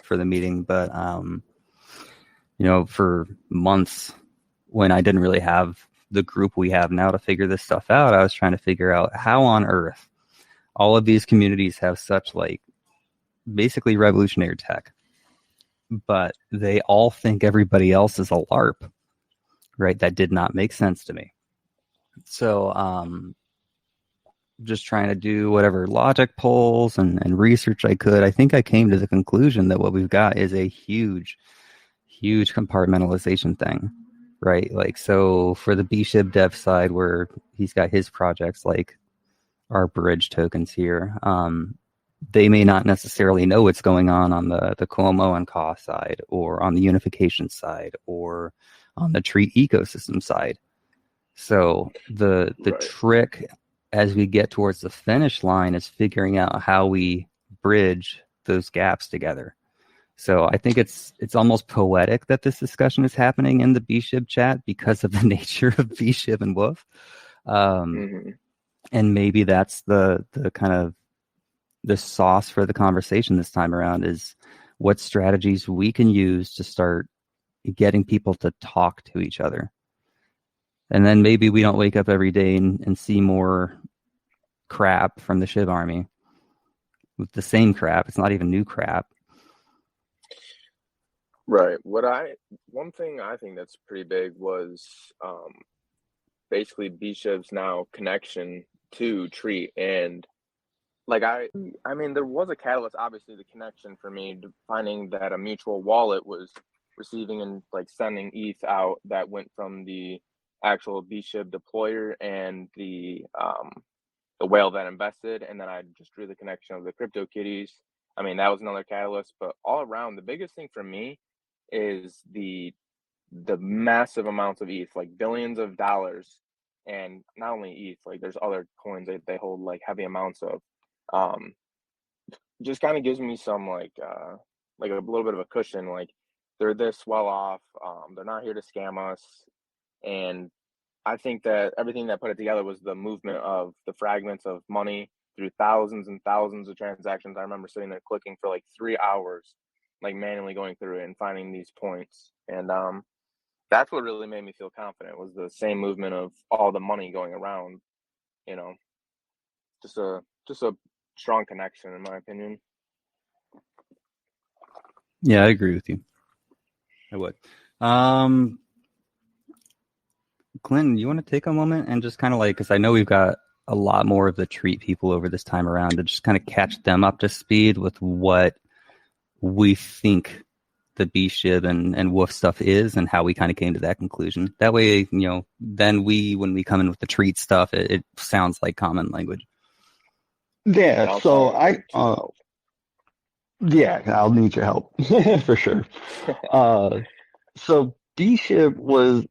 for the meeting, but for months when I didn't really have the group we have now to figure this stuff out, I was trying to figure out how on earth all of these communities have such like basically revolutionary tech, but they all think everybody else is a LARP, right? That did not make sense to me. So just trying to do whatever logic polls and research I could, I think I came to the conclusion that what we've got is a huge compartmentalization thing, right? Like, so for the BSHIB dev side, where he's got his projects like our bridge tokens here, they may not necessarily know what's going on the Cuomo and Ka side, or on the unification side, or on the Treat ecosystem side. So the Right. trick as we get towards the finish line is figuring out how we bridge those gaps together. So I think it's almost poetic that this discussion is happening in the BSHIB chat because of the nature of BSHIB and Woof. And maybe that's the kind of the sauce for the conversation this time around, is what strategies we can use to start getting people to talk to each other. And then maybe we don't wake up every day and see more crap from the SHIB army with the same crap. It's not even new crap. Right. One thing I think that's pretty big was basically BSHIB's now connection to Treat. And like I mean, there was a catalyst, obviously, the connection for me, finding that a mutual wallet was receiving and like sending ETH out that went from the actual BSHIB deployer and the whale that invested. And then I just drew the connection of the crypto kitties. I mean, that was another catalyst. But all around, the biggest thing for me is the massive amounts of ETH, like billions of dollars. And not only ETH, like there's other coins that they hold like heavy amounts of. Just kind of gives me some like a little bit of a cushion. Like, they're this well off. They're not here to scam us. And I think that everything that put it together was the movement of the fragments of money through thousands and thousands of transactions. I remember sitting there clicking for like 3 hours, like manually going through it and finding these points. And that's what really made me feel confident, was the same movement of all the money going around. Just a strong connection, in my opinion. Yeah, I agree with you. I would. Clinton, you want to take a moment and just kind of like, because I know we've got a lot more of the Treat people over this time around, to just kind of catch them up to speed with what we think the BSHIB and Woof stuff is and how we kind of came to that conclusion. That way, then when we come in with the Treat stuff, it sounds like common language. Yeah, so I'll need your help for sure. So BSHIB was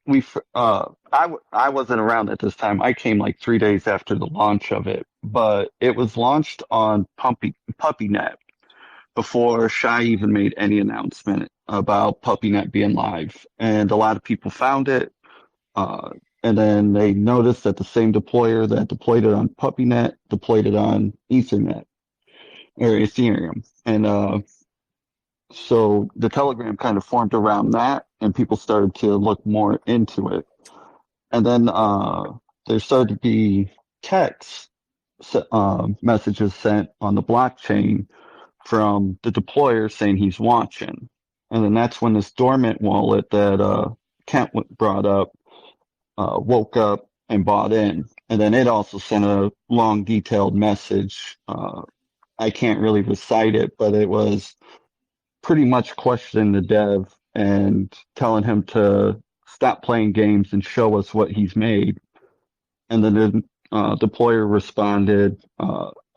I wasn't around at this time. I came like 3 days after the launch of it, but it was launched on PuppyNet before SHI even made any announcement about PuppyNet being live, and a lot of people found it. And then they noticed that the same deployer that deployed it on PuppyNet deployed it on Ethernet or Ethereum. And so the Telegram kind of formed around that, and people started to look more into it. And then there started to be text messages sent on the blockchain from the deployer saying he's watching. And then that's when this dormant wallet that Kent brought up woke up and bought in. And then it also sent a long, detailed message. I can't really recite it, but it was pretty much questioning the dev and telling him to stop playing games and show us what he's made. And then the deployer responded,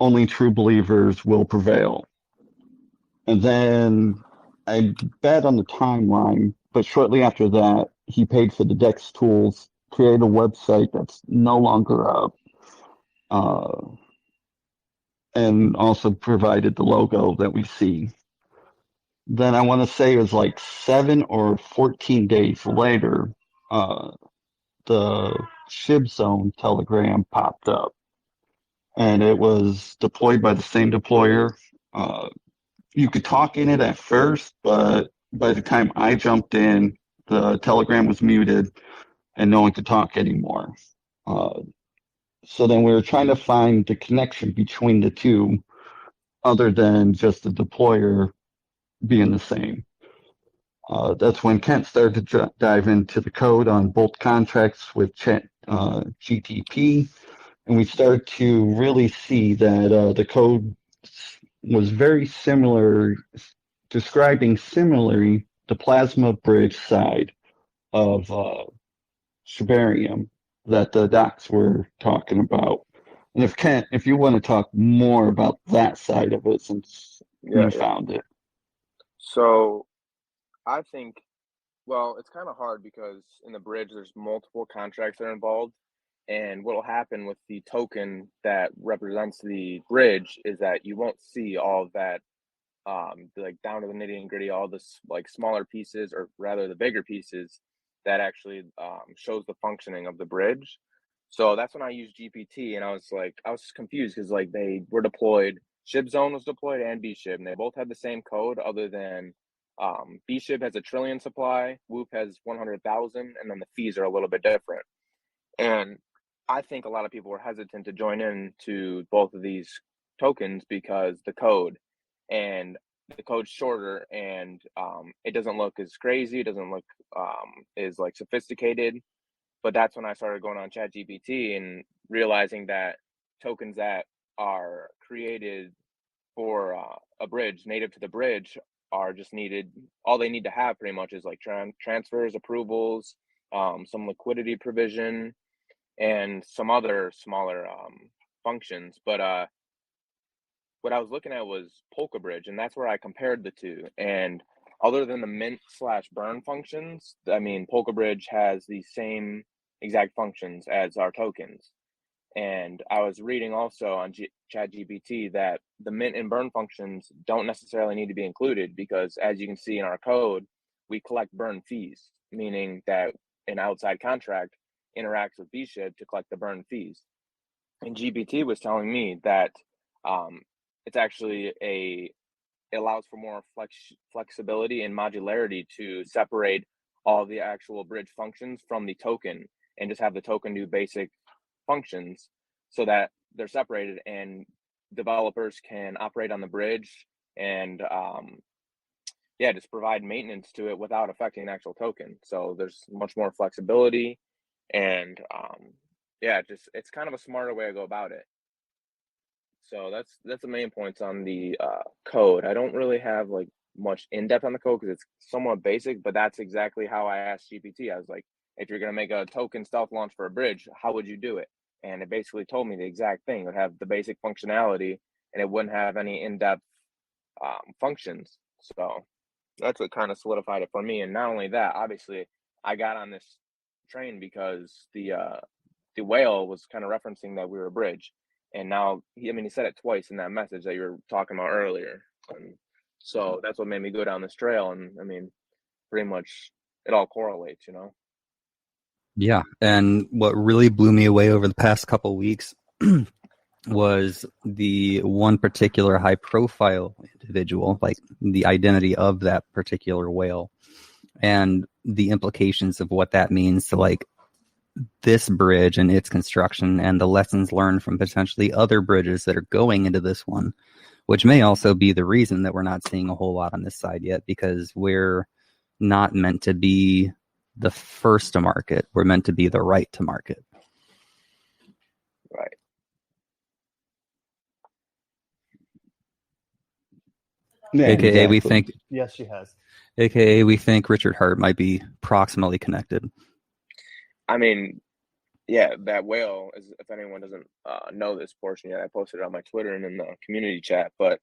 only true believers will prevail. And then I bet on the timeline, but shortly after that, he paid for the DEX tools, created a website that's no longer up, and also provided the logo that we see. Then I want to say it was like 7 or 14 days later, the SHIB Zone Telegram popped up, and it was deployed by the same deployer. you could talk in it at first, but by the time I jumped in, the Telegram was muted and no one could talk anymore. So then we were trying to find the connection between the two other than just the deployer being the same. That's when Kent started to dive into the code on both contracts with GTP, and we started to really see that the code was very similar, describing similarly the plasma bridge side of Shibarium that the docs were talking about. And if Kent, if you want to talk more about that side of it, since you found it. So I think, well, it's kind of hard because in the bridge, there's multiple contracts that are involved. And what will happen with the token that represents the bridge is that you won't see all of that, like down to the nitty and gritty, all this like smaller pieces, or rather the bigger pieces that actually shows the functioning of the bridge. So that's when I used GPT, and I was confused because like they were deployed, SHIB zone was deployed and BSHIB, and they both had the same code other than BSHIB has a trillion supply, Whoop has 100,000, and then the fees are a little bit different. And I think a lot of people were hesitant to join in to both of these tokens because the code's shorter, and it doesn't look as crazy. It doesn't look as like sophisticated. But that's when I started going on ChatGPT and realizing that tokens that are created for a bridge, native to the bridge, are just needed. All they need to have pretty much is like transfers, approvals, some liquidity provision, and some other smaller functions. But what I was looking at was Polka Bridge, and that's where I compared the two. And other than the mint/burn functions, I mean, Polka Bridge has the same exact functions as our tokens. And I was reading also on ChatGPT that the mint and burn functions don't necessarily need to be included because, as you can see in our code, we collect burn fees, meaning that an outside contract interacts with BSHIB to collect the burn fees. And GPT was telling me that it's actually it allows for more flexibility and modularity to separate all the actual bridge functions from the token and just have the token do basic functions so that they're separated and developers can operate on the bridge and just provide maintenance to it without affecting the actual token. So there's much more flexibility, and it's kind of a smarter way to go about it. So that's the main points on the code. I don't really have like much in depth on the code because it's somewhat basic, but that's exactly how I asked GPT. I was like, if you're going to make a token stealth launch for a bridge, how would you do it? And it basically told me the exact thing. It would have the basic functionality and it wouldn't have any in-depth functions. So that's what kind of solidified it for me. And not only that, obviously, I got on this train because the whale was kind of referencing that we were a bridge. And now, he said it twice in that message that you were talking about earlier. And so that's what made me go down this trail. And pretty much it all correlates, you know? Yeah. And what really blew me away over the past couple of weeks was the one particular high profile individual, like the identity of that particular whale and the implications of what that means to like this bridge and its construction and the lessons learned from potentially other bridges that are going into this one, which may also be the reason that we're not seeing a whole lot on this side yet, because we're not meant to be the first to market. We're meant to be the right to market. Right. Yeah, AKA exactly. we think Yes, she has. AKA we think Richard Hart might be proximally connected. That whale is, if anyone doesn't know this portion yet, I posted it on my Twitter and in the community chat, but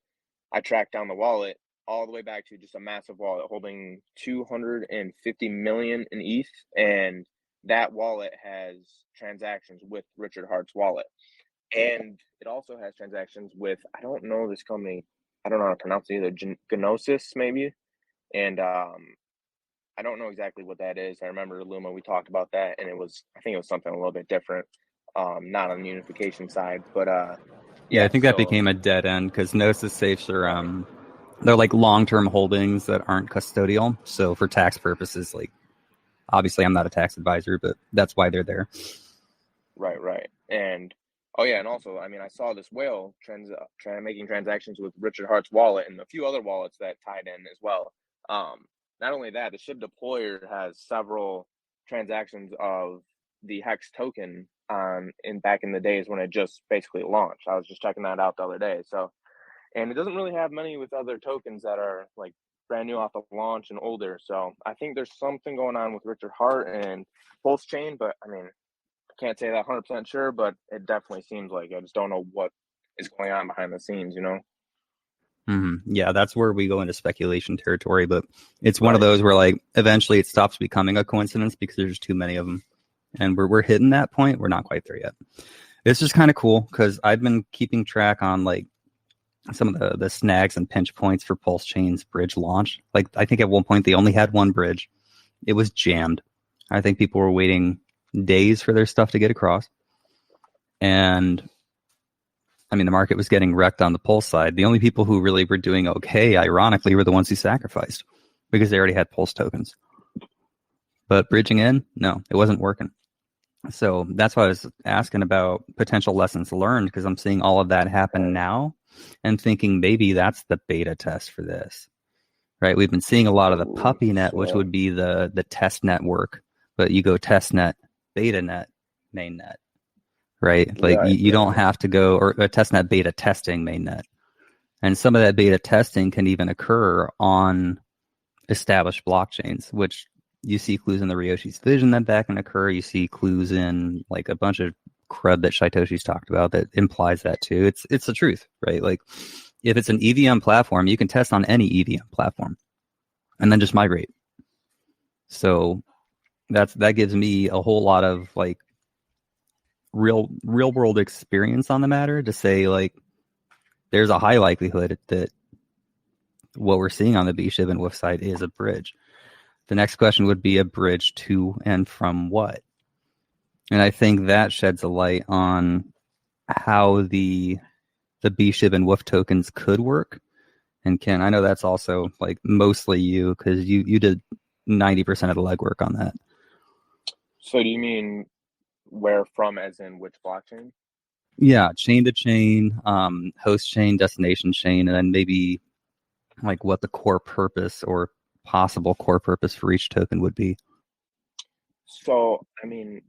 I tracked down the wallet all the way back to just a massive wallet holding 250 million in ETH. And that wallet has transactions with Richard Hart's wallet. And it also has transactions with, I don't know this company, I don't know how to pronounce it either, Gnosis maybe. And I don't know exactly what that is. I remember Luma, we talked about that, and I think it was something a little bit different, not on the unification side, but I think that became a dead end because Gnosis safes are they're like long-term holdings that aren't custodial. So for tax purposes, like obviously I'm not a tax advisor, but that's why they're there. Right. And and also, I mean, I saw this whale making transactions with Richard Hart's wallet and a few other wallets that tied in as well. Not only that, the SHIB deployer has several transactions of the Hex token back in the days when it just basically launched. I was just checking that out the other day. So, and it doesn't really have many with other tokens that are like brand new off the launch and older. So I think there's something going on with Richard Hart and Pulse Chain, but I mean, can't say that 100% sure, but it definitely seems like I just don't know what is going on behind the scenes, you know? Mm-hmm. Yeah, that's where we go into speculation territory, but it's one of those where like eventually it stops becoming a coincidence because there's too many of them, and we're hitting that point. We're not quite there yet. It's just kind of cool because I've been keeping track on like some of the snags and pinch points for Pulse Chain's bridge launch. Like I think at one point they only had one bridge. It was jammed. I think people were waiting days for their stuff to get across, and I mean, the market was getting wrecked on the Pulse side. The only people who really were doing okay, ironically, were the ones who sacrificed because they already had Pulse tokens. But bridging in, no, it wasn't working. So that's why I was asking about potential lessons learned, because I'm seeing all of that happen now and thinking maybe that's the beta test for this, right? We've been seeing a lot of the puppy net, which would be the test network, but you go test net, beta net, main net. Right? Like you don't have to go or testnet beta testing mainnet. And some of that beta testing can even occur on established blockchains, which you see clues in the Ryoshi's vision that can occur. You see clues in like a bunch of crud that Saitoshi's talked about that implies that too. It's the truth, right? Like if it's an EVM platform, you can test on any EVM platform and then just migrate. So that gives me a whole lot of like real world experience on the matter to say like there's a high likelihood that what we're seeing on the BSHIB and WIF side is a bridge. The next question would be a bridge to and from what? And I think that sheds a light on how the BSHIB and WIF tokens could work. And Ken, I know that's also like mostly you because you did 90% of the legwork on that. So do you mean where from, as in which blockchain? Yeah, chain to chain, host chain, destination chain, and then maybe like what the core purpose or possible core purpose for each token would be. So, I mean,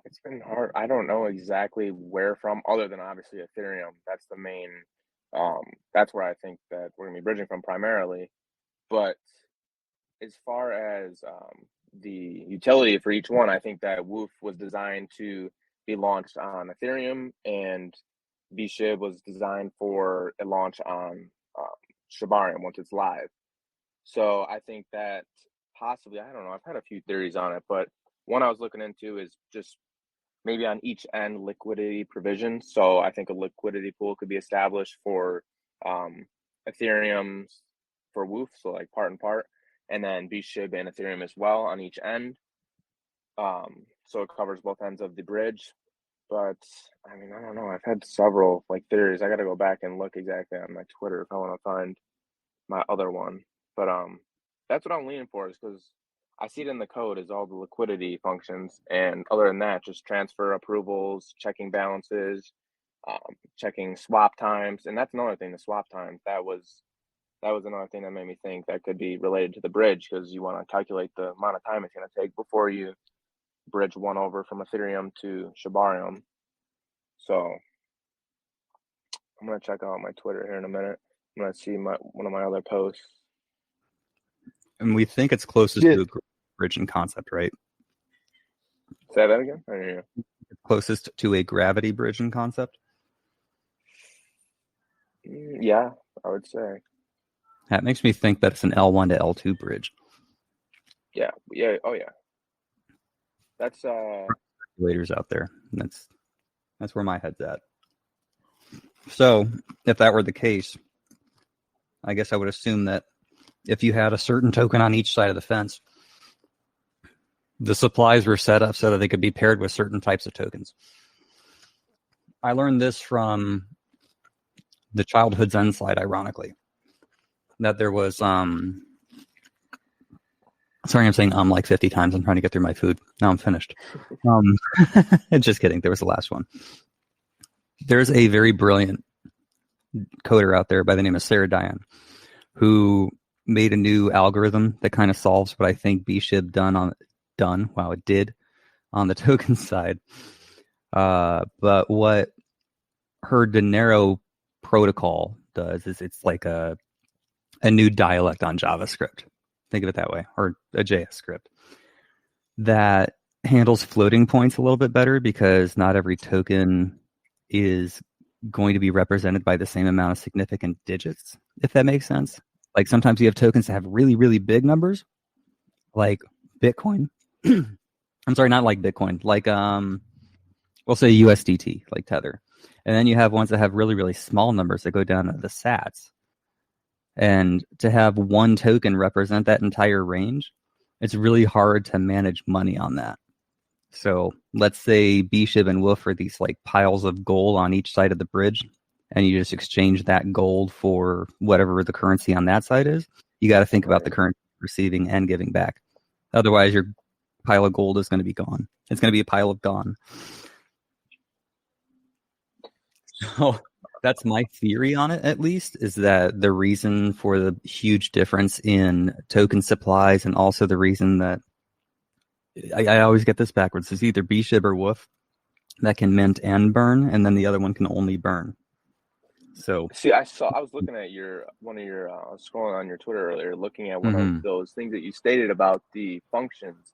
it's been hard. I don't know exactly where from, other than obviously Ethereum. That's the main, that's where I think that we're going to be bridging from primarily. But as far as the utility for each one, I think that WOOF was designed to be launched on Ethereum, and BSHIB was designed for a launch on Shibarium once it's live. So I think that possibly, I don't know, I've had a few theories on it, but one I was looking into is just maybe on each end liquidity provision. So I think a liquidity pool could be established for Ethereum for WOOF, so like part and part, and then BSHIB and Ethereum as well on each end. So it covers both ends of the bridge. But I mean, I don't know. I've had several like theories. I got to go back and look exactly on my Twitter if I want to find my other one. But that's what I'm leaning for, is because I see it in the code as all the liquidity functions, and other than that, just transfer approvals, checking balances, checking swap times, and that's another thing. The swap times, that was another thing that made me think that could be related to the bridge, because you want to calculate the amount of time it's going to take before you bridge one over from Ethereum to Shibarium. So I'm going to check out my Twitter here in a minute. I'm going to see one of my other posts. And we think it's closest to a bridge in concept, right? Say that again? I don't hear you. Closest to a gravity bridge in concept? Yeah, I would say. That makes me think that it's an L1 to L2 bridge. Yeah. Oh yeah. That's speculators out there. That's where my head's at. So if that were the case, I guess I would assume that if you had a certain token on each side of the fence, the supplies were set up so that they could be paired with certain types of tokens. I learned this from the Childhood Zen slide, ironically. that there was sorry, I'm saying like 50 times. I'm trying to get through my food. Now I'm finished. Just kidding. There was the last one. There's a very brilliant coder out there by the name of Sarah Diane who made a new algorithm that kind of solves what I think BSHIB did on the token side. But what her Dinero protocol does is it's like a new dialect on JavaScript. Think of it that way, or a JS script that handles floating points a little bit better because not every token is going to be represented by the same amount of significant digits, if that makes sense. Like sometimes you have tokens that have really, really big numbers, like Bitcoin. I'm sorry, not like Bitcoin, like we'll say USDT, like Tether. And then you have ones that have really, really small numbers that go down to the sats. And to have one token represent that entire range, it's really hard to manage money on that. So let's say BSHIB and WOOF are these like piles of gold on each side of the bridge, and you just exchange that gold for whatever the currency on that side is. You got to think about the currency receiving and giving back. Otherwise, your pile of gold is going to be gone. It's going to be a pile of gone. So that's my theory on it, at least, is that the reason for the huge difference in token supplies and also the reason that I always get this backwards is either BSHIB or WOOF that can mint and burn, and then the other one can only burn. So see, I was looking at scrolling on your Twitter earlier, looking at one of those things that you stated about the functions,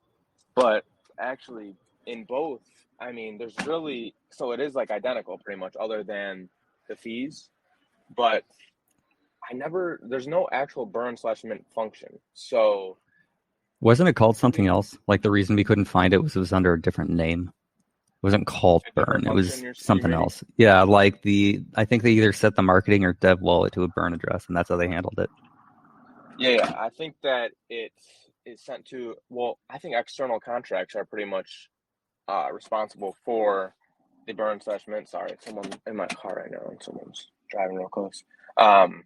but actually in both, I mean, there's really, so it is like identical pretty much other than the fees, but there's no actual burn/mint function. So wasn't it called something else? Like the reason we couldn't find it was under a different name. It wasn't called burn. It was something else. Yeah, like I think they either set the marketing or dev wallet to a burn address, and that's how they handled it. Yeah. I think that it is sent to, well, I think external contracts are pretty much responsible for the burn/mint. Sorry, someone in my car right now and someone's driving real close. So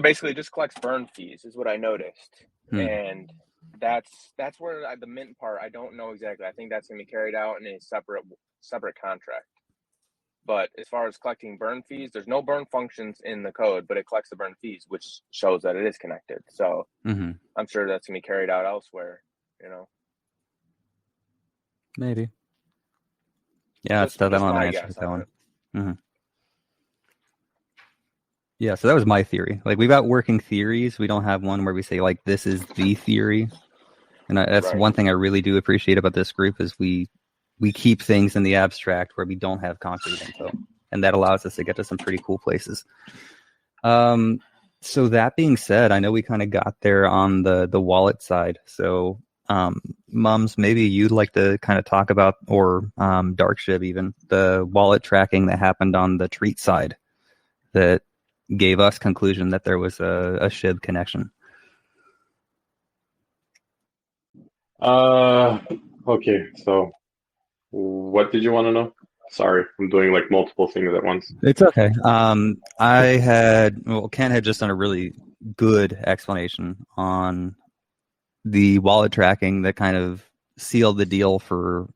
basically it just collects burn fees is what I noticed. And that's where the mint part, I don't know exactly. I think that's going to be carried out in a separate contract. But as far as collecting burn fees, there's no burn functions in the code, but it collects the burn fees, which shows that it is connected. So I'm sure that's going to be carried out elsewhere, Maybe. Yeah, it's still that on an answer to that one. Yeah, so that was my theory. Like, we've got working theories. We don't have one where we say, like, this is the theory. And that's one thing I really do appreciate about this group is we keep things in the abstract where we don't have concrete info. And that allows us to get to some pretty cool places. So that being said, I know we kind of got there on the wallet side. So, Mums, maybe you'd like to kind of talk about, or Darkshib even, the wallet tracking that happened on the Treat side that gave us conclusion that there was a SHIB connection. Okay, so what did you want to know? Sorry, I'm doing like multiple things at once. It's okay. Ken had just done a really good explanation on the wallet tracking that kind of sealed the deal for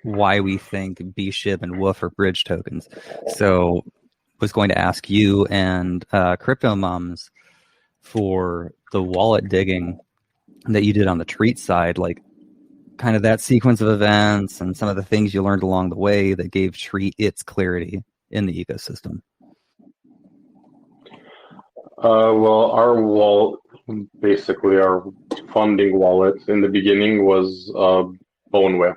why we think BSHIB and WOOF are bridge tokens. So was going to ask you and Crypto Mums for the wallet digging that you did on the Treat side, like kind of that sequence of events and some of the things you learned along the way that gave Treat its clarity in the ecosystem. Well, our wallet, basically our funding wallet in the beginning was Boneware,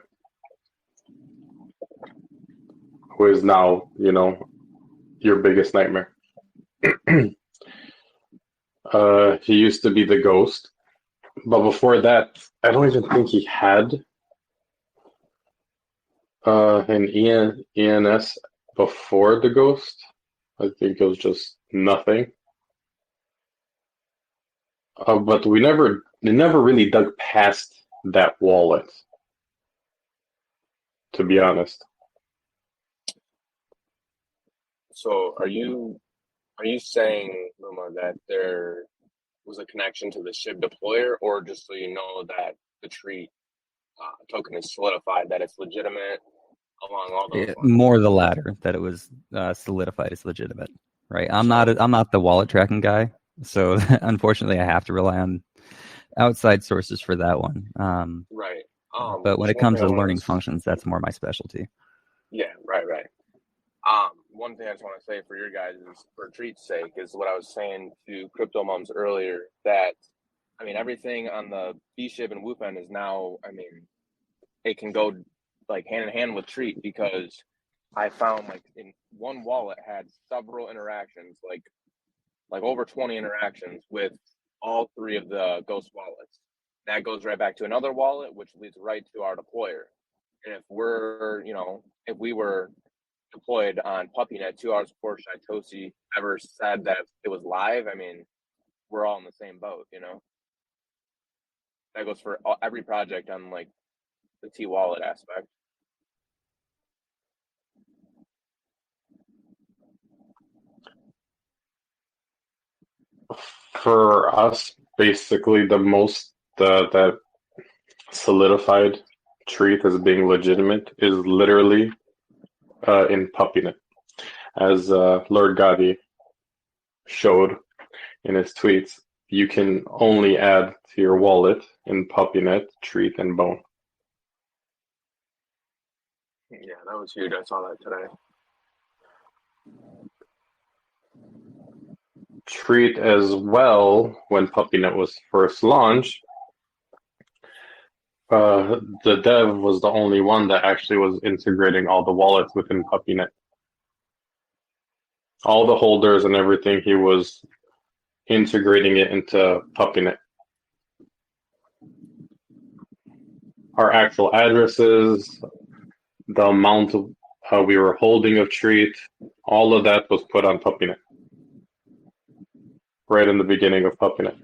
who is now, your biggest nightmare. He used to be the ghost, but before that, I don't even think he had an ENS before the ghost. I think it was just nothing. But they never really dug past that wallet, to be honest. So are you Are you saying, Luma, that there was a connection to the SHIB deployer, or just so you know that the treat token is solidified, that it's legitimate along all those lines? More the latter, that it was solidified as legitimate, right? I'm not the wallet tracking guy, so unfortunately I have to rely on outside sources for that one. Right. But when it comes to learning functions, that's more my specialty. Yeah, right. One thing I just want to say for your guys, for Treat's sake, is what I was saying to Crypto Mums earlier, that, I mean, everything on the BSHIB and Whoop end is now, I mean, it can go like hand in hand with Treat, because I found like in one wallet had several interactions, like over 20 interactions with all three of the ghost wallets. That goes right back to another wallet, which leads right to our deployer. And if we were deployed on PuppyNet 2 hours before Shitoshi ever said that it was live, I mean, we're all in the same boat, That goes for every project on like the T wallet aspect. For us, basically, the most that solidified Treat as being legitimate is literally in PuppyNet, as Lord Gotti showed in his tweets. You can only add to your wallet in PuppyNet, Treat, and Bone. Yeah, that was huge. I saw that today. Treat as well, when PuppyNet was first launched, the dev was the only one that actually was integrating all the wallets within PuppyNet. All the holders and everything, he was integrating it into PuppyNet. Our actual addresses, the amount of how we were holding of Treat, all of that was put on PuppyNet right in the beginning of PuppyNet.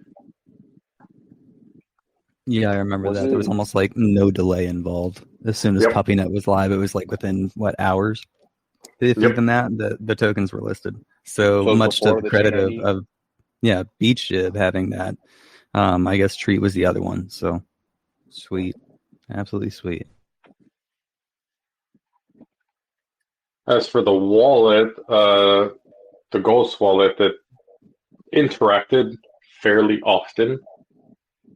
Yeah, I remember that. There was almost like no delay involved. As soon as PuppyNet was live, it was like within hours, if even that, the tokens were listed. So much to the credit of BSHIB having that. I guess Treat was the other one. So sweet, absolutely sweet. As for the wallet, the Ghost wallet that interacted fairly often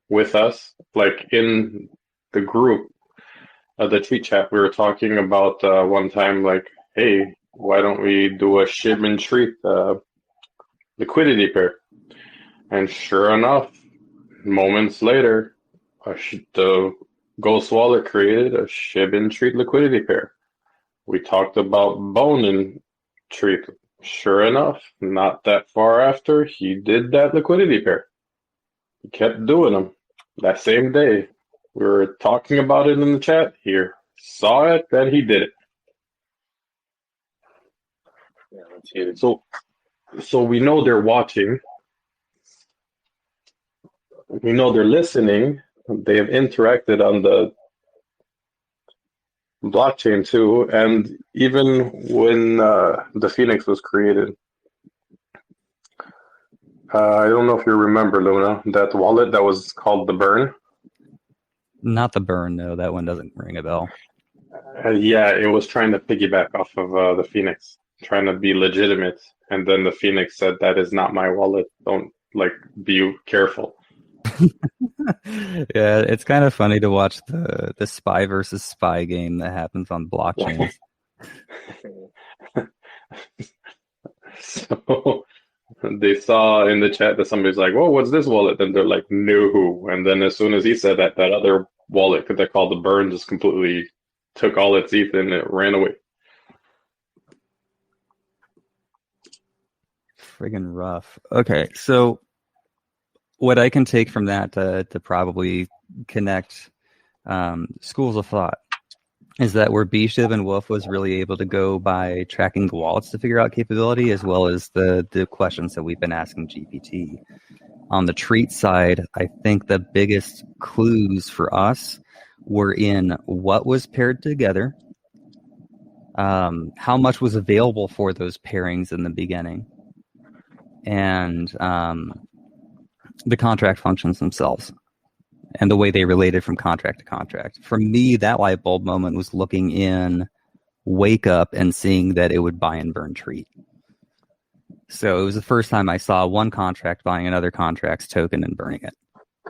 with us, like in the group, the Treat chat, we were talking about one time, like, hey, why don't we do a SHIB and Treat liquidity pair? And sure enough, moments later, the Ghost wallet created a SHIB and Treat liquidity pair. We talked about Bone and Treat. Sure enough, not that far after, he did that liquidity pair. He kept doing them. That same day, we were talking about it in the chat here. Saw it, then he did it. Yeah, that's huge. So we know they're watching. We know they're listening. They have interacted on the blockchain too, and even when the Phoenix was created, I don't know if you remember, Luna, that wallet that was called the Burn. Not the Burn, no. That one doesn't ring a bell. Yeah, it was trying to piggyback off of the Phoenix, trying to be legitimate, and then the Phoenix said, "That is not my wallet. Don't be careful." Yeah, it's kind of funny to watch the spy versus spy game that happens on blockchains. So they saw in the chat that somebody's like, "Whoa, what's this wallet?" Then they're like, "No." And then as soon as he said that, that other wallet that they called the Burn just completely took all its ETH and it ran away. Friggin' rough. Okay, so what I can take from that to probably connect schools of thought is that where BSHIB and Wolf was really able to go by tracking the wallets to figure out capability, as well as the questions that we've been asking GPT. On the Treat side, I think the biggest clues for us were in what was paired together, how much was available for those pairings in the beginning, and the contract functions themselves and the way they related from contract to contract. For me, that light bulb moment was looking in Wake Up and seeing that it would buy and burn Treat. So it was the first time I saw one contract buying another contract's token and burning it.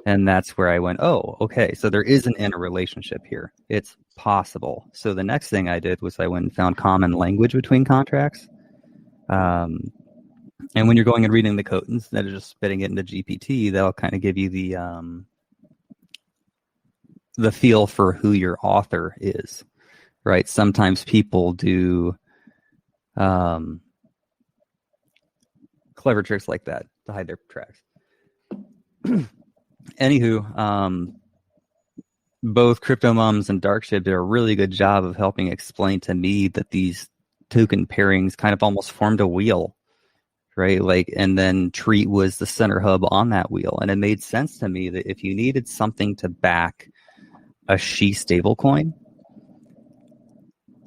And that's where I went, oh, okay, so there is an interrelationship here. It's possible. So the next thing I did was I went and found common language between contracts. And when you're going and reading the code instead of just spitting it into GPT, that'll kind of give you the feel for who your author is, right? Sometimes people do clever tricks like that to hide their tracks. Anywho, both Crypto Mums and Darkship did a really good job of helping explain to me that these token pairings kind of almost formed a wheel, right? Like, and then Treat was the center hub on that wheel. And it made sense to me that if you needed something to back a SHI stablecoin,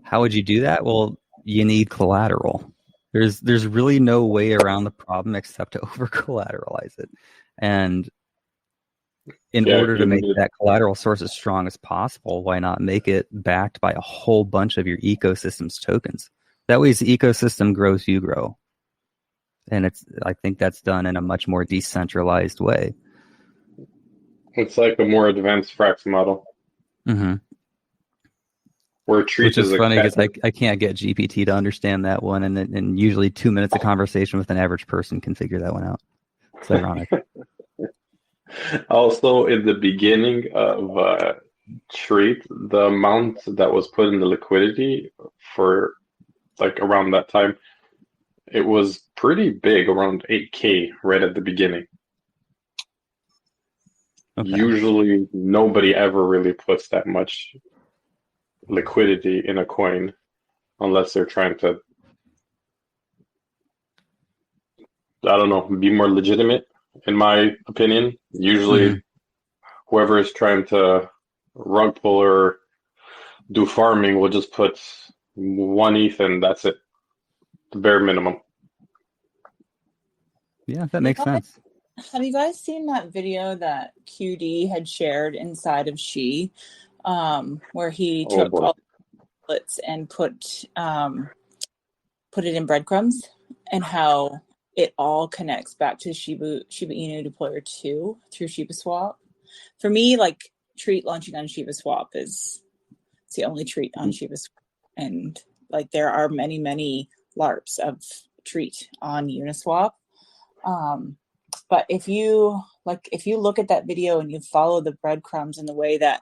how would you do that? Well, you need collateral. There's really no way around the problem except to over collateralize it. And in order to make that collateral source as strong as possible, why not make it backed by a whole bunch of your ecosystem's tokens? That way, as the ecosystem grows, you grow. And I think that's done in a much more decentralized way. It's like a more advanced Frax model. Mm-hmm. Where Treat is funny because I can't get GPT to understand that one, and usually 2 minutes of conversation with an average person can figure that one out. It's ironic. Also, in the beginning of Treat, the amount that was put in the liquidity for like around that time, it was pretty big, around 8K right at the beginning. Okay. Usually, nobody ever really puts that much liquidity in a coin unless they're trying to, I don't know, be more legitimate, in my opinion. Usually whoever is trying to rug pull or do farming will just put 1 ETH and that's it, the bare minimum. Yeah, that makes sense. Have you guys seen that video that QD had shared inside of SHI? Where he took all the bullets and put it in breadcrumbs, and how it all connects back to Shiba Inu Deployer 2 through Shiba Swap. For me, like, Treat launching on Shiba Swap it's the only Treat on Shiba Swap, and like there are many LARPs of Treat on Uniswap. But if you look at that video and you follow the breadcrumbs in the way that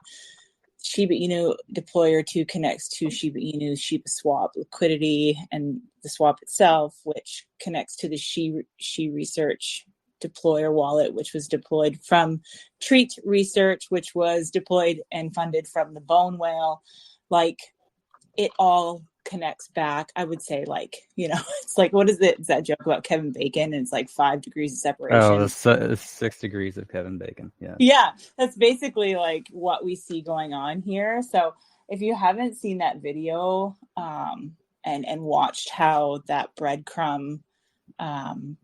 Shiba Inu Deployer 2 connects to Shiba Inu Shiba Swap liquidity and the swap itself, which connects to the SHI Research deployer wallet, which was deployed from Treat Research, which was deployed and funded from the Bone Whale. Like, it all connects back. I would say, like, it's like, what is it? Is that joke about Kevin Bacon? And it's like 5 degrees of separation. Oh, the 6 degrees of Kevin Bacon. Yeah. Yeah. That's basically like what we see going on here. So if you haven't seen that video and watched how that breadcrumb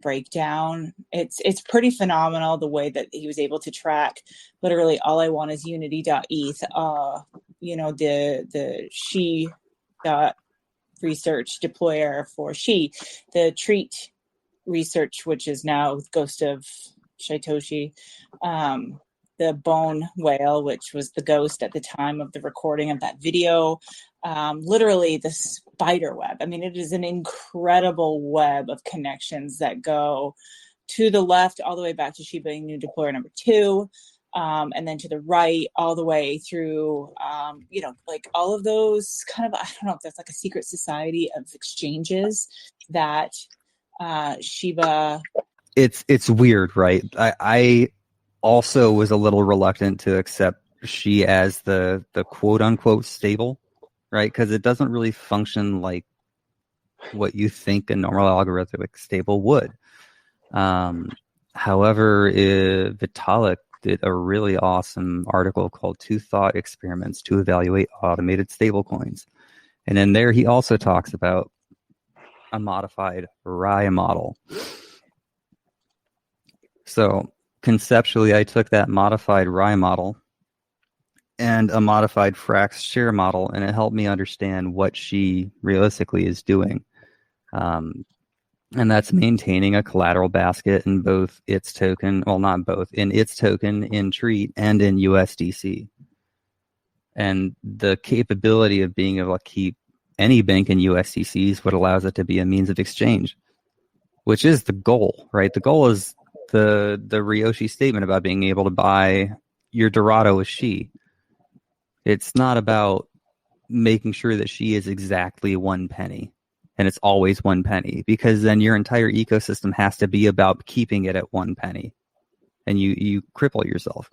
breakdown, it's pretty phenomenal the way that he was able to track literally all I want is unity.eth, the SHI research deployer for SHI, the Treat research, which is now Ghost of Shitoshi, the Bone Whale, which was the ghost at the time of the recording of that video, literally the spider web. I mean, it is an incredible web of connections that go to the left all the way back to Shiba Inu Deployer number 2, and then to the right all the way through, like all of those kind of, I don't know if that's like a secret society of exchanges that Shiba. It's weird, right? I also was a little reluctant to accept SHI as the quote unquote stable, right? Because it doesn't really function like what you think a normal algorithmic stable would. However, Vitalik did a really awesome article called 2 Thought Experiments to Evaluate Automated Stablecoins. And in there, he also talks about a modified RYE model. So conceptually, I took that modified rye model and a modified Frax share model, and it helped me understand what she realistically is doing. And that's maintaining a collateral basket in both its token, well, not both, in its token, in Treat, and in USDC. And the capability of being able to keep any bank in USDC is what allows it to be a means of exchange, which is the goal, right? The goal is the ryoshi statement about being able to buy your Dorado with SHI. It's not about making sure that SHI is exactly 1 penny and it's always 1 penny, because then your entire ecosystem has to be about keeping it at 1 penny, and you cripple yourself.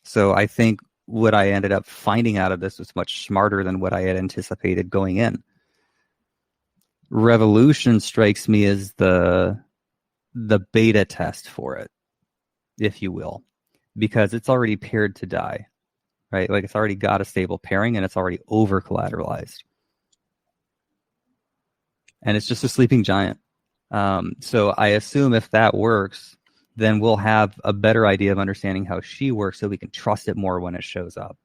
So I think what I ended up finding out of this was much smarter than what I had anticipated going in. Revolution strikes me as the beta test for it, if you will, because it's already paired to DAI, right? Like, it's already got a stable pairing and it's already over collateralized. And it's just a sleeping giant. So I assume if that works, then we'll have a better idea of understanding how SHI works so we can trust it more when it shows up.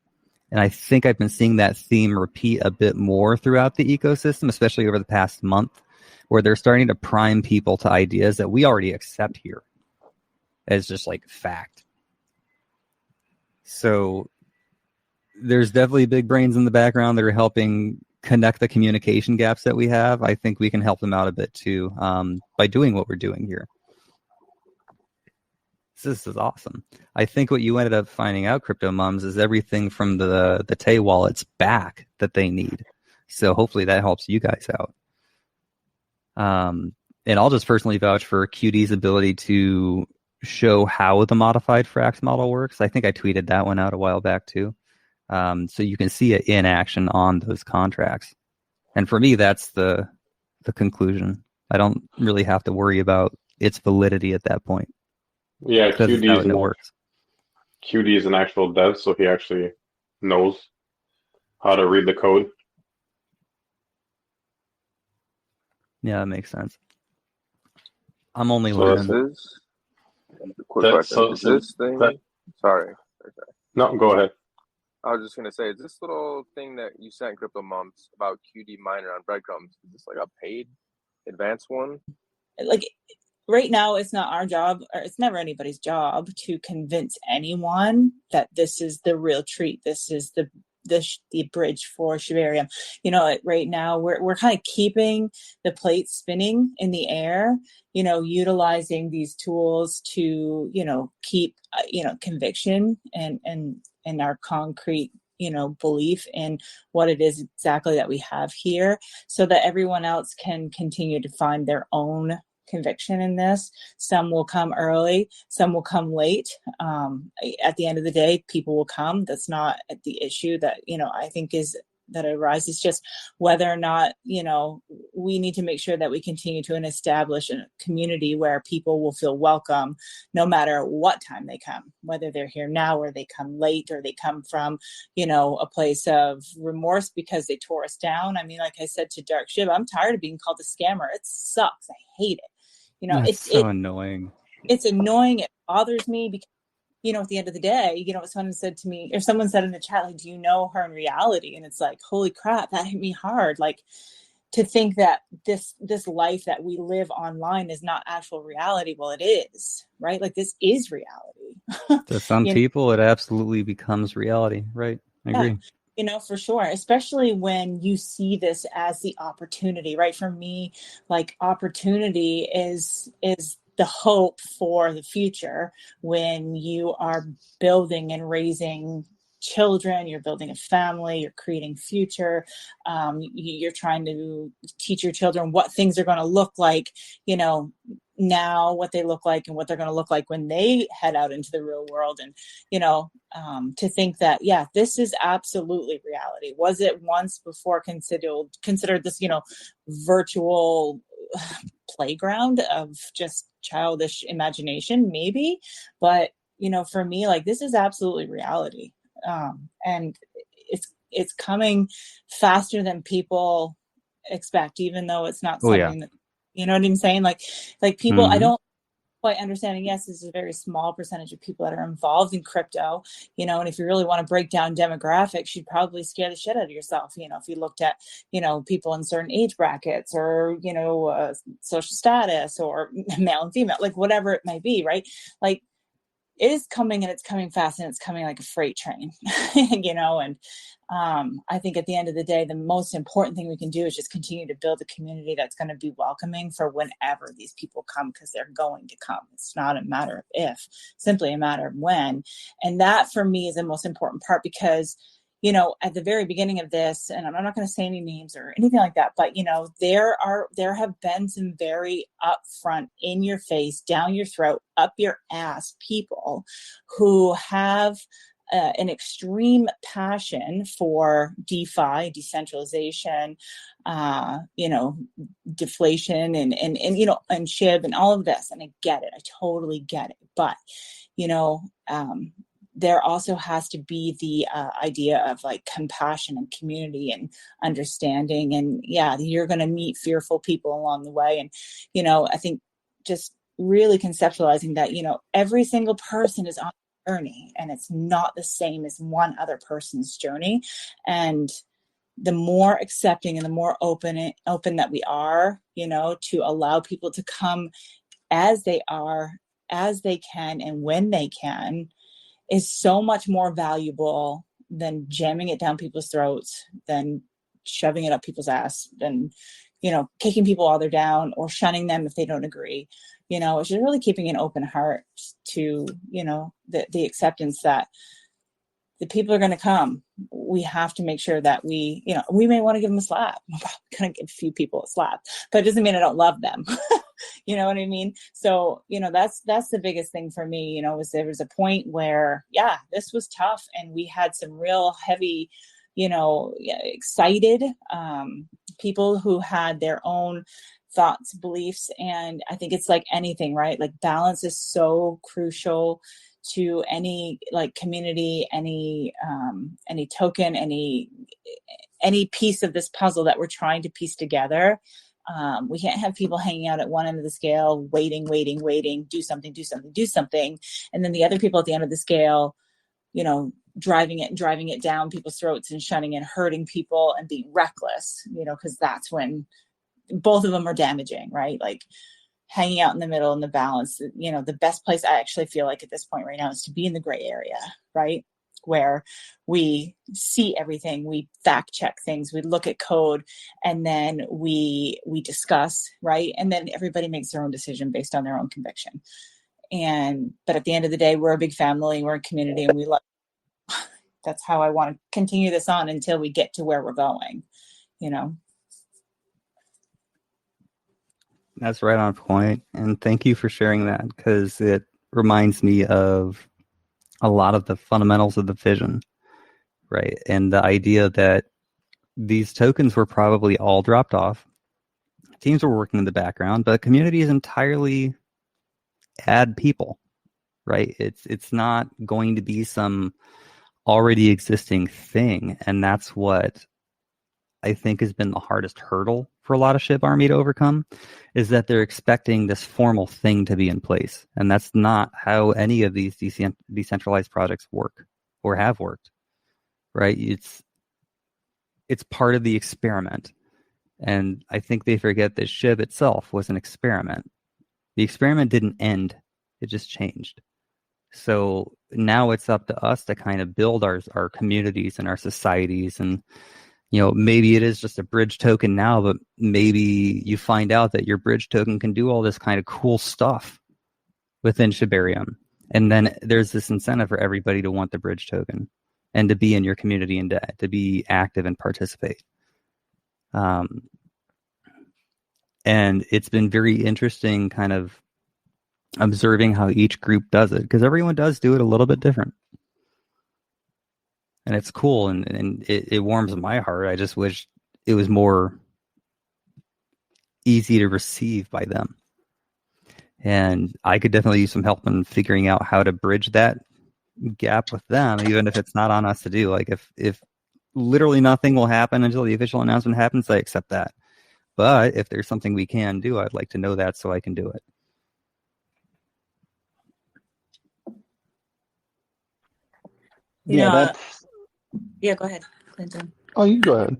And I think I've been seeing that theme repeat a bit more throughout the ecosystem, especially over the past month, where they're starting to prime people to ideas that we already accept here as just like fact. So there's definitely big brains in the background that are helping connect the communication gaps that we have. I think we can help them out a bit too, by doing what we're doing here. This is awesome. I think what you ended up finding out, Crypto Mums, is everything from the Tay wallets back that they need. So hopefully that helps you guys out. And I'll just personally vouch for QD's ability to show how the modified Frax model works. I think I tweeted that one out a while back too. So you can see it in action on those contracts. And for me, that's the conclusion. I don't really have to worry about its validity at that point. Yeah, QD is an actual dev, so he actually knows how to read the code. Yeah, that makes sense. I'm only learning. Quick question. Is this thing? Sorry. No, go ahead. I was just gonna say, is this little thing that you sent Crypto Mums about QD Miner on breadcrumbs, is this like a paid advanced one? Like, right now, it's not our job, or it's never anybody's job to convince anyone that this is the real treat. This is the bridge for Shibarium. You know, right now we're kind of keeping the plate spinning in the air, you know, utilizing these tools to, you know, keep, conviction and our concrete, belief in what it is exactly that we have here, so that everyone else can continue to find their own conviction in this. Some will come early, some will come late. At the end of the day, people will come. That's not the issue that, I think is that arises, just whether or not, we need to make sure that we continue to establish a community where people will feel welcome no matter what time they come, whether they're here now or they come late or they come from, a place of remorse because they tore us down. I mean, like I said to Dark SHIB, I'm tired of being called a scammer. It sucks. I hate it. It's so annoying. It's annoying. It bothers me because, at the end of the day, someone said to me, or someone said in the chat, like, do you know her in reality? And it's like, holy crap, that hit me hard. Like, to think that this life that we live online is not actual reality. Well, it is, right? Like, this is reality. To some people, it absolutely becomes reality, right? I agree. For sure, especially when you see this as the opportunity, right? For me, like, opportunity is the hope for the future. When you are building and raising children, you're building a family, you're creating future, you're trying to teach your children what things are going to look like, now, what they look like and what they're going to look like when they head out into the real world. And, to think that, yeah, this is absolutely reality. Was it once before considered this, virtual playground of just childish imagination? Maybe. But, for me, like, this is absolutely reality. And it's coming faster than people expect, even though it's not something that, you know what I'm saying? Like people, I don't by understanding, yes, this is a very small percentage of people that are involved in crypto, and if you really want to break down demographics, you'd probably scare the shit out of yourself. If you looked at, people in certain age brackets or, social status or male and female, like whatever it may be, right? Like, it is coming, and it's coming fast, and it's coming like a freight train, and I think at the end of the day, the most important thing we can do is just continue to build a community that's going to be welcoming for whenever these people come, because they're going to come. It's not a matter of if, simply a matter of when. And that for me is the most important part, because at the very beginning of this, and I'm not going to say any names or anything like that, but there have been some very upfront, in your face, down your throat, up your ass people who have an extreme passion for DeFi, decentralization, deflation, and SHIB and all of this. And I get it. I totally get it. But, there also has to be the idea of like compassion and community and understanding. And yeah, you're going to meet fearful people along the way. And, I think just really conceptualizing that, every single person is on a journey, and it's not the same as one other person's journey. And the more accepting and the more open that we are, to allow people to come as they are, as they can, and when they can, is so much more valuable than jamming it down people's throats, than shoving it up people's ass, than, kicking people while they're down or shunning them if they don't agree. It's just really keeping an open heart to, the acceptance that the people are going to come. We have to make sure that we may want to give them a slap. I'm probably going to give a few people a slap, but it doesn't mean I don't love them. You know what I mean? So, that's the biggest thing for me, was there was a point where, yeah, this was tough, and we had some real heavy, excited people who had their own thoughts, beliefs. And I think it's like anything, right? Like, balance is so crucial to any like community, any token, any piece of this puzzle that we're trying to piece together. We can't have people hanging out at one end of the scale, waiting, do something. And then the other people at the end of the scale, driving it down people's throats and shunning and hurting people and being reckless, because that's when both of them are damaging, right? Like, hanging out in the middle and the balance, the best place I actually feel like at this point right now is to be in the gray area, right? Where we see everything, we fact check things, we look at code, and then we discuss, right? And then everybody makes their own decision based on their own conviction. But at the end of the day, we're a big family, we're a community, and we love. That's how I want to continue this on until we get to where we're going, That's right on point. And thank you for sharing that, because it reminds me of a lot of the fundamentals of the vision, right? And the idea that these tokens were probably all dropped off. Teams were working in the background, but community is entirely add people, right? It's not going to be some already existing thing. And that's what I think has been the hardest hurdle for a lot of SHIB Army to overcome, is that they're expecting this formal thing to be in place. And that's not how any of these decentralized projects work or have worked, right? It's part of the experiment. And I think they forget that SHIB itself was an experiment. The experiment didn't end, it just changed. So now it's up to us to kind of build our communities and our societies. And maybe it is just a bridge token now, but maybe you find out that your bridge token can do all this kind of cool stuff within Shibarium. And then there's this incentive for everybody to want the bridge token and to be in your community and to be active and participate. And it's been very interesting kind of observing how each group does it, because everyone does do it a little bit different. And it's cool, and it warms my heart. I just wish it was more easy to receive by them. And I could definitely use some help in figuring out how to bridge that gap with them, even if it's not on us to do. Like, if literally nothing will happen until the official announcement happens, I accept that. But if there's something we can do, I'd like to know that so I can do it. That's. Yeah, go ahead, Clinton. Oh, you go ahead.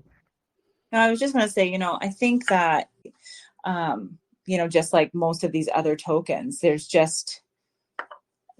No, I was just going to say, I think that, just like most of these other tokens, I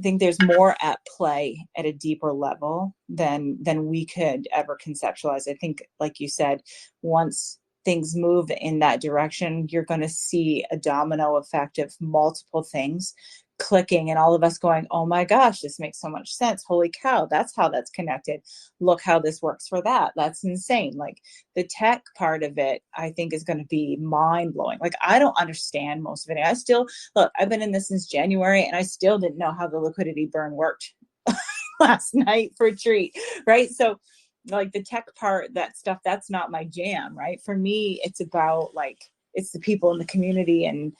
think there's more at play at a deeper level than we could ever conceptualize. I think, like you said, once things move in that direction, you're going to see a domino effect of multiple things clicking and all of us going, oh my gosh, this makes so much sense. Holy cow, that's how that's connected. Look how this works for that. That's insane. Like the tech part of it, I think is going to be mind blowing. Like I don't understand most of it. I've been in this since January and I still didn't know how the liquidity burn worked last night for Treat, right? So like the tech part, that stuff, that's not my jam, right? For me, it's about it's the people in the community and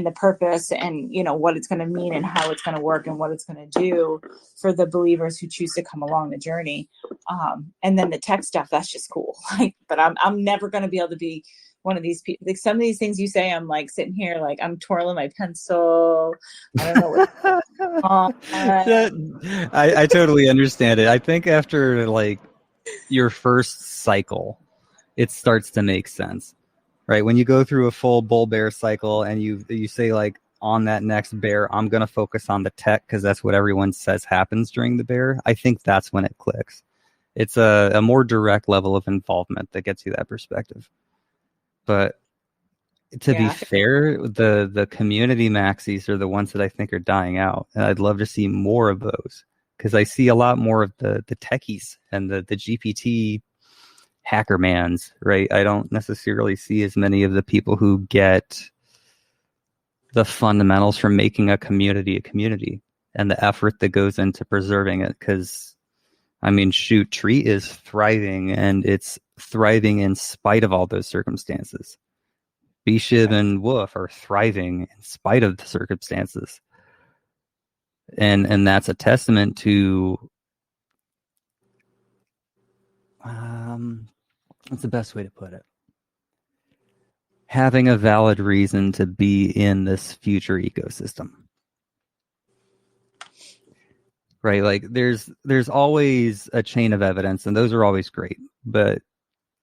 the purpose and, what it's going to mean and how it's going to work and what it's going to do for the believers who choose to come along the journey. And then the tech stuff, that's just cool. But I'm never going to be able to be one of these people. Like some of these things you say, I'm like sitting here, like I'm twirling my pencil. I don't know what. I totally understand it. I think after your first cycle, it starts to make sense. Right, when you go through a full bull bear cycle and you say on that next bear, I'm going to focus on the tech because that's what everyone says happens during the bear. I think that's when it clicks. It's a more direct level of involvement that gets you that perspective. But to be fair, the community maxis are the ones that I think are dying out. And I'd love to see more of those because I see a lot more of the techies and the GPT hackermans, right? I don't necessarily see as many of the people who get the fundamentals from making a community and the effort that goes into preserving it. Because, Treat is thriving and it's thriving in spite of all those circumstances. BSHIB and Woof are thriving in spite of the circumstances. And that's a testament to what's the best way to put it? Having a valid reason to be in this future ecosystem. Right? There's always a chain of evidence, and those are always great. But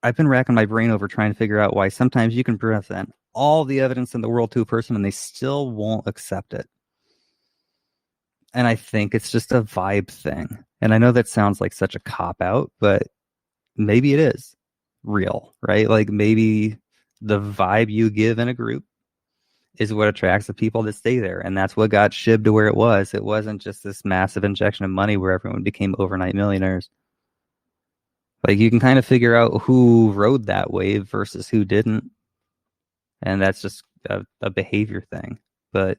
I've been racking my brain over trying to figure out why sometimes you can present all the evidence in the world to a person and they still won't accept it. And I think it's just a vibe thing. And I know that sounds like such a cop-out, but maybe it is real, right? Maybe the vibe you give in a group is what attracts the people that stay there. And that's what got SHIB to where it was. It wasn't just this massive injection of money where everyone became overnight millionaires. You can kind of figure out who rode that wave versus who didn't. And that's just a behavior thing. But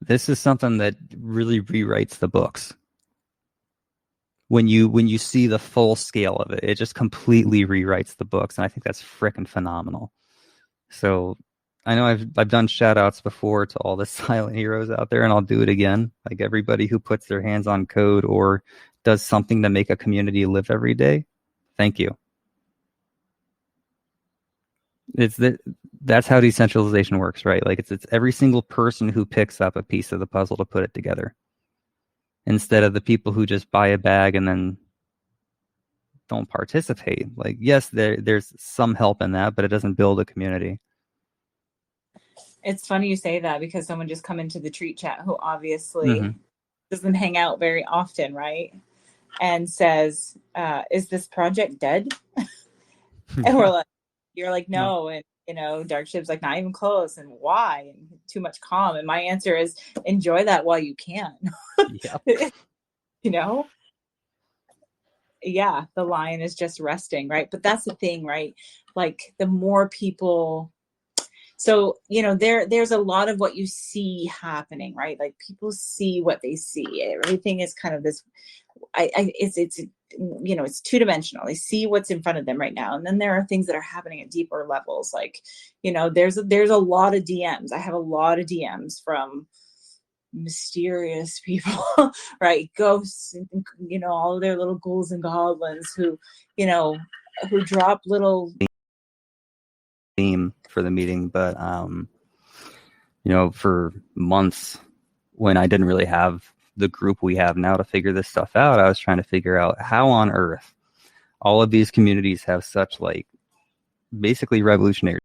this is something that really rewrites the books. When you see the full scale of it, it just completely rewrites the books, and I think that's freaking phenomenal. So I know I've done shout outs before to all the silent heroes out there, and I'll do it again. Everybody who puts their hands on code or does something to make a community live every day. Thank you. That's how decentralization works, right? It's every single person who picks up a piece of the puzzle to put it together. Instead of the people who just buy a bag and then don't participate. Yes, there's some help in that, but it doesn't build a community. It's funny you say that because someone just come into the Treat chat who obviously doesn't hang out very often, right? And says, is this project dead? And we're like, you're like, no. And, Dark SHIB's like, not even close. And why? And too much calm. And my answer is enjoy that while you can. Yeah, the lion is just resting, right? But that's the thing, right? The more people, so, there's a lot of what you see happening, right? People see what they see. Everything is kind of this, it's two-dimensional. They see what's in front of them right now. And then there are things that are happening at deeper levels. There's a lot of DMs. I have a lot of DMs from mysterious people, right? Ghosts, and, all of their little ghouls and goblins who drop little theme for the meeting. But, for months when I didn't really have the group we have now to figure this stuff out, I was trying to figure out how on earth all of these communities have such like basically revolutionary